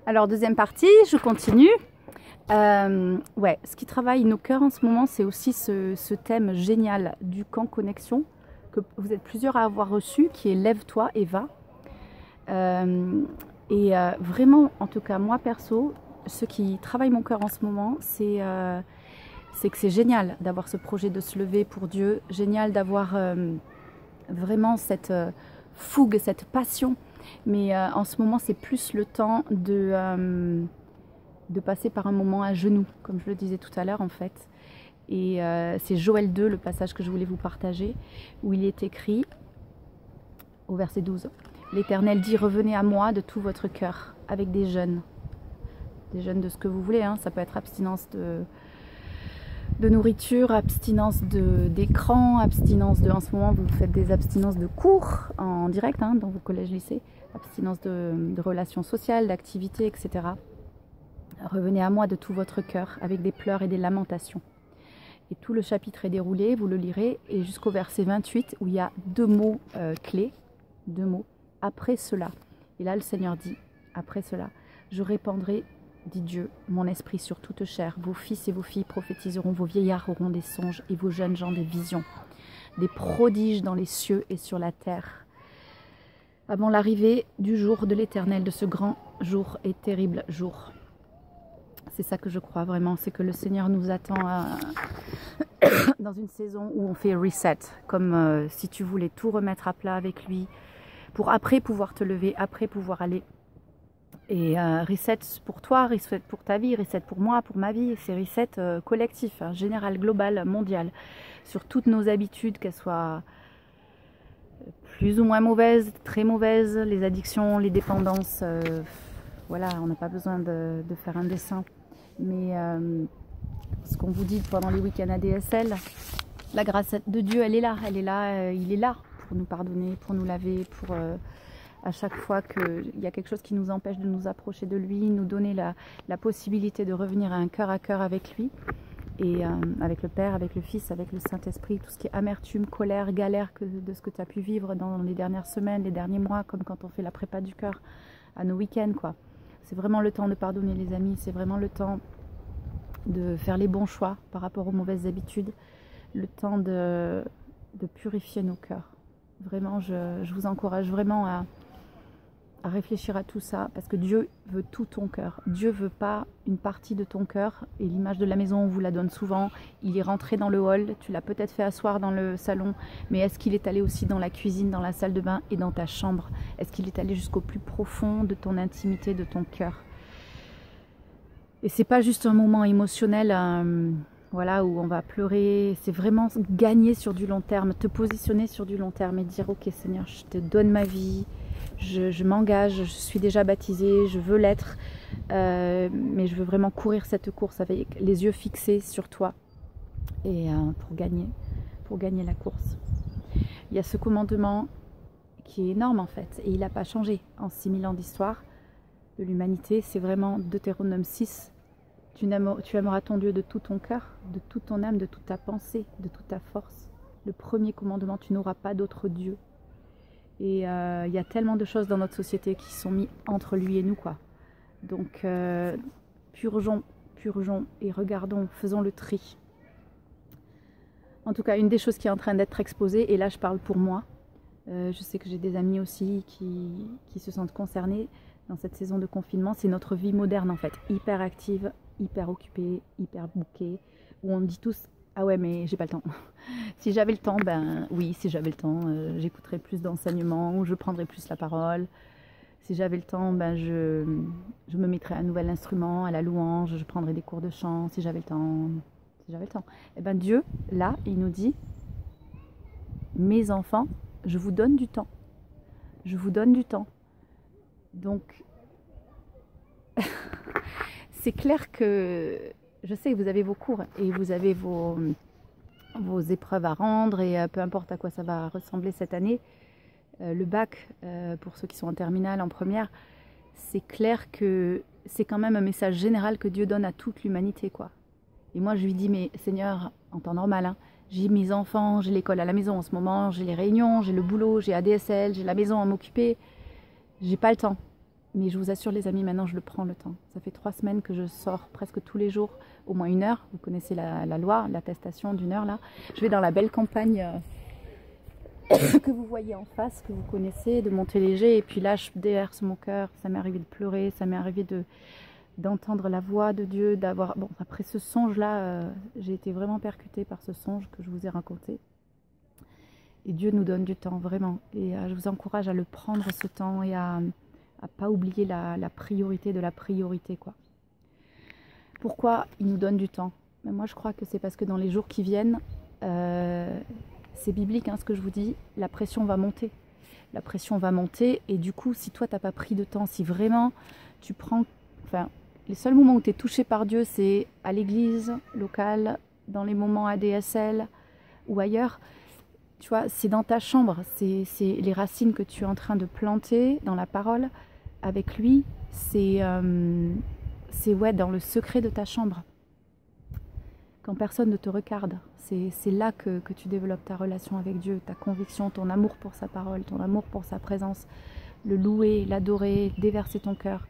Alors, deuxième partie, je continue. Ouais, ce qui travaille nos cœurs en ce moment, c'est aussi ce thème génial du camp connexion que vous êtes plusieurs à avoir reçu, qui est Lève-toi et va. Vraiment, en tout cas, moi perso, ce qui travaille mon cœur en ce moment, c'est que c'est génial d'avoir ce projet de se lever pour Dieu, génial d'avoir vraiment cette fougue, cette passion. Mais en ce moment, c'est plus le temps de passer par un moment à genoux, comme je le disais tout à l'heure en fait. Et c'est Joël 2, le passage que je voulais vous partager, où il est écrit, au verset 12, « L'Éternel dit, revenez à moi de tout votre cœur, avec des jeûnes. » Des jeûnes de ce que vous voulez, hein. Ça peut être abstinence de nourriture, abstinence d'écran, abstinence de... En ce moment, vous faites des abstinences de cours en direct, hein, dans vos collèges-lycées, abstinence de relations sociales, d'activités, etc. Revenez à moi de tout votre cœur, avec des pleurs et des lamentations. Et tout le chapitre est déroulé, vous le lirez, et jusqu'au verset 28, où il y a deux mots clés, deux mots, « après cela ». Et là, le Seigneur dit, « après cela, je répandrai, dit Dieu, mon esprit sur toute chair. Vos fils et vos filles prophétiseront, vos vieillards auront des songes, et vos jeunes gens des visions, des prodiges dans les cieux et sur la terre. Avant l'arrivée du jour de l'Éternel, de ce grand jour et terrible jour. » C'est ça que je crois vraiment, c'est que le Seigneur nous attend dans une saison où on fait reset, comme si tu voulais tout remettre à plat avec lui, pour après pouvoir te lever, après pouvoir aller. Et reset pour toi, reset pour ta vie, reset pour moi, pour ma vie, c'est reset collectif, hein, général, global, mondial, sur toutes nos habitudes, qu'elles soient plus ou moins mauvaises, très mauvaises, les addictions, les dépendances, voilà, on n'a pas besoin de faire un dessin. Mais ce qu'on vous dit pendant les week-ends ADSL, la grâce de Dieu, elle est là, il est là pour nous pardonner, pour nous laver, pour à chaque fois qu'il y a quelque chose qui nous empêche de nous approcher de lui, nous donner la possibilité de revenir à un cœur avec lui, et avec le Père, avec le Fils, avec le Saint-Esprit, tout ce qui est amertume, colère, galère de ce que tu as pu vivre dans les dernières semaines, les derniers mois, comme quand on fait la prépa du cœur à nos week-ends, quoi. C'est vraiment le temps de pardonner les amis, c'est vraiment le temps de faire les bons choix par rapport aux mauvaises habitudes, le temps de purifier nos cœurs. Vraiment, je vous encourage vraiment à réfléchir à tout ça, parce que Dieu veut tout ton cœur. Dieu veut pas une partie de ton cœur, et l'image de la maison, on vous la donne souvent. Il est rentré dans le hall, tu l'as peut-être fait asseoir dans le salon, mais est-ce qu'il est allé aussi dans la cuisine, dans la salle de bain et dans ta chambre? Est-ce qu'il est allé jusqu'au plus profond de ton intimité, de ton cœur? Et c'est pas juste un moment émotionnel, voilà, où on va pleurer, c'est vraiment gagner sur du long terme, te positionner sur du long terme et dire, ok Seigneur, je te donne ma vie, je m'engage, je suis déjà baptisée, je veux l'être, mais je veux vraiment courir cette course avec les yeux fixés sur toi, et pour gagner la course. Il y a ce commandement qui est énorme en fait, et il n'a pas changé en 6000 ans d'histoire de l'humanité. C'est vraiment Deutéronome 6, tu aimeras ton Dieu de tout ton cœur, de toute ton âme, de toute ta pensée, de toute ta force. Le premier commandement, tu n'auras pas d'autre Dieu. Et il y a tellement de choses dans notre société qui sont mises entre lui et nous, quoi. Donc purgeons et regardons, faisons le tri. En tout cas, une des choses qui est en train d'être exposée, et là je parle pour moi, je sais que j'ai des amis aussi qui se sentent concernés dans cette saison de confinement, c'est notre vie moderne en fait, hyper active, hyper occupée, hyper bouquée, où on dit tous « Ah ouais, mais j'ai pas le temps. Si j'avais le temps, ben oui, si j'avais le temps, j'écouterais plus d'enseignements, ou je prendrais plus la parole. Si j'avais le temps, ben je me mettrais à un nouvel instrument, à la louange, je prendrais des cours de chant, si j'avais le temps. Si j'avais le temps. » Et ben Dieu, là, il nous dit « Mes enfants, je vous donne du temps. Je vous donne du temps. » Donc, c'est clair que je sais que vous avez vos cours et vous avez vos épreuves à rendre, et peu importe à quoi ça va ressembler cette année, le bac, pour ceux qui sont en terminale, en première, c'est clair que c'est quand même un message général que Dieu donne à toute l'humanité, quoi. Et moi je lui dis, mais Seigneur, en temps normal, hein, j'ai mes enfants, j'ai l'école à la maison en ce moment, j'ai les réunions, j'ai le boulot, j'ai ADSL, j'ai la maison à m'occuper, j'ai pas le temps. Mais je vous assure les amis, maintenant je le prends le temps. Ça fait 3 semaines que je sors presque tous les jours, au moins 1 heure. Vous connaissez la loi, l'attestation d'1 heure là. Je vais dans la belle campagne que vous voyez en face, que vous connaissez, de Montéléger. Et puis là, je déverse mon cœur. Ça m'est arrivé de pleurer, ça m'est arrivé d'entendre la voix de Dieu, d'avoir... Bon, après ce songe-là, j'ai été vraiment percutée par ce songe que je vous ai raconté. Et Dieu nous donne du temps, vraiment. Et je vous encourage à le prendre, ce temps, et à pas oublier la priorité de la priorité, quoi. Pourquoi il nous donne du temps? Mais moi, je crois que c'est parce que dans les jours qui viennent, c'est biblique, hein, ce que je vous dis, la pression va monter. La pression va monter, et du coup, si toi, tu n'as pas pris de temps, si vraiment tu prends... Enfin, les seuls moments où tu es touché par Dieu, c'est à l'église locale, dans les moments ADSL ou ailleurs. Tu vois, c'est dans ta chambre, c'est les racines que tu es en train de planter dans la parole avec lui, c'est ouais, dans le secret de ta chambre. Quand personne ne te regarde, c'est là que tu développes ta relation avec Dieu, ta conviction, ton amour pour sa parole, ton amour pour sa présence, le louer, l'adorer, déverser ton cœur,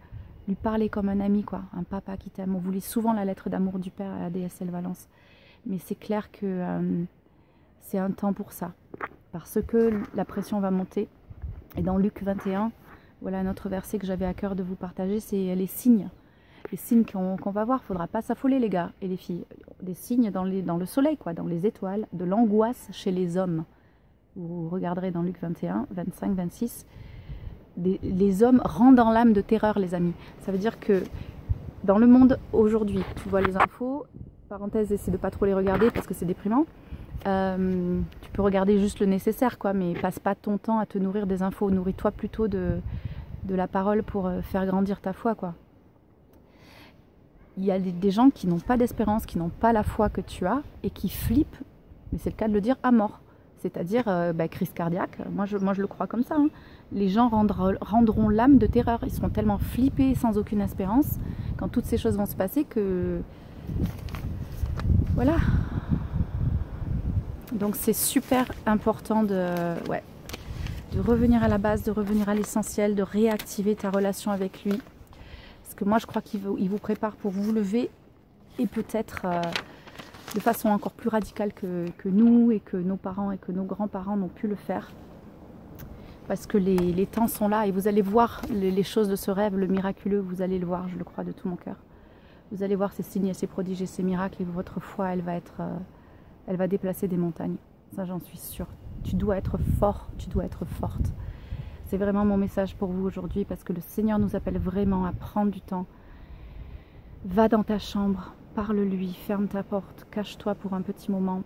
lui parler comme un ami, quoi, un papa qui t'aime. On vous lit souvent la lettre d'amour du Père à la DSL Valence, mais c'est clair que c'est un temps pour ça, parce que la pression va monter. Et dans Luc 21, voilà un autre verset que j'avais à cœur de vous partager, c'est les signes. Les signes qu'on va voir, il ne faudra pas s'affoler les gars et les filles. Des signes dans le soleil, quoi, dans les étoiles, de l'angoisse chez les hommes. Vous regarderez dans Luc 21, 25, 26. Les hommes rendent dans l'âme de terreur, les amis. Ça veut dire que dans le monde aujourd'hui, tu vois les infos, parenthèse, essaie de ne pas trop les regarder parce que c'est déprimant. Tu peux regarder juste le nécessaire, quoi, mais passe pas ton temps à te nourrir des infos. Nourris-toi plutôt de la parole pour faire grandir ta foi, quoi. Il y a des gens qui n'ont pas d'espérance, qui n'ont pas la foi que tu as et qui flippent, mais c'est le cas de le dire, à mort. C'est-à-dire crise cardiaque. Moi je le crois comme ça, hein. Les gens rendront l'âme de terreur. Ils seront tellement flippés, sans aucune espérance, quand toutes ces choses vont se passer que... Voilà. Donc c'est super important de revenir à la base, de revenir à l'essentiel, de réactiver ta relation avec lui. Parce que moi je crois qu'il vous prépare pour vous lever et peut-être de façon encore plus radicale que nous et que nos parents et que nos grands-parents n'ont pu le faire. Parce que les temps sont là et vous allez voir les choses de ce rêve, le miraculeux, vous allez le voir, je le crois de tout mon cœur. Vous allez voir ces signes et ces prodiges et ces miracles et votre foi, elle va déplacer des montagnes. Ça, j'en suis sûre. Tu dois être fort, tu dois être forte. C'est vraiment mon message pour vous aujourd'hui parce que le Seigneur nous appelle vraiment à prendre du temps. Va dans ta chambre, parle-lui, ferme ta porte, cache-toi pour un petit moment.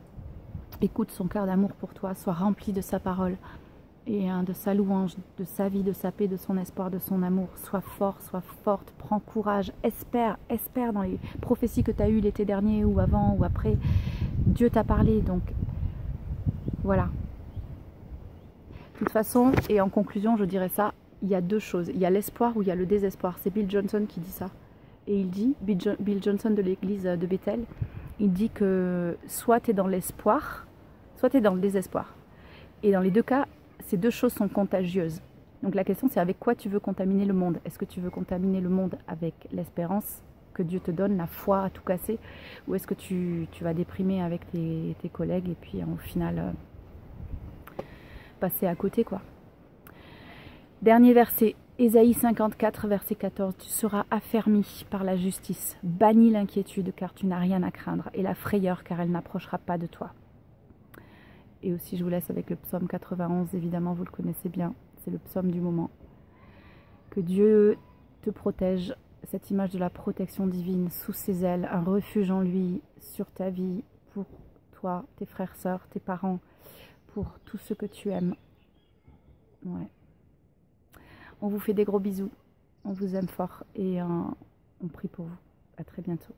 Écoute son cœur d'amour pour toi, sois rempli de sa parole et de sa louange, de sa vie, de sa paix, de son espoir, de son amour. Sois fort, sois forte, prends courage, espère dans les prophéties que tu as eues l'été dernier ou avant ou après. Dieu t'a parlé, donc voilà. De toute façon, et en conclusion, je dirais ça, il y a deux choses. Il y a l'espoir ou il y a le désespoir. C'est Bill Johnson qui dit ça. Et il dit, Bill Johnson de l'église de Bethel, il dit que soit tu es dans l'espoir, soit tu es dans le désespoir. Et dans les deux cas, ces deux choses sont contagieuses. Donc la question, c'est avec quoi tu veux contaminer le monde? Est-ce que tu veux contaminer le monde avec l'espérance que Dieu te donne, la foi à tout casser? Ou est-ce que tu vas déprimer avec tes collègues et puis au final passer à côté, quoi? Dernier verset, Ésaïe 54, verset 14. Tu seras affermi par la justice. Bannis l'inquiétude car tu n'as rien à craindre et la frayeur car elle n'approchera pas de toi. Et aussi, je vous laisse avec le psaume 91, évidemment, vous le connaissez bien. C'est le psaume du moment. Que Dieu te protège, cette image de la protection divine sous ses ailes, un refuge en lui, sur ta vie, pour toi, tes frères, sœurs, tes parents, pour tout ce que tu aimes. Ouais. On vous fait des gros bisous, on vous aime fort et on prie pour vous. À très bientôt.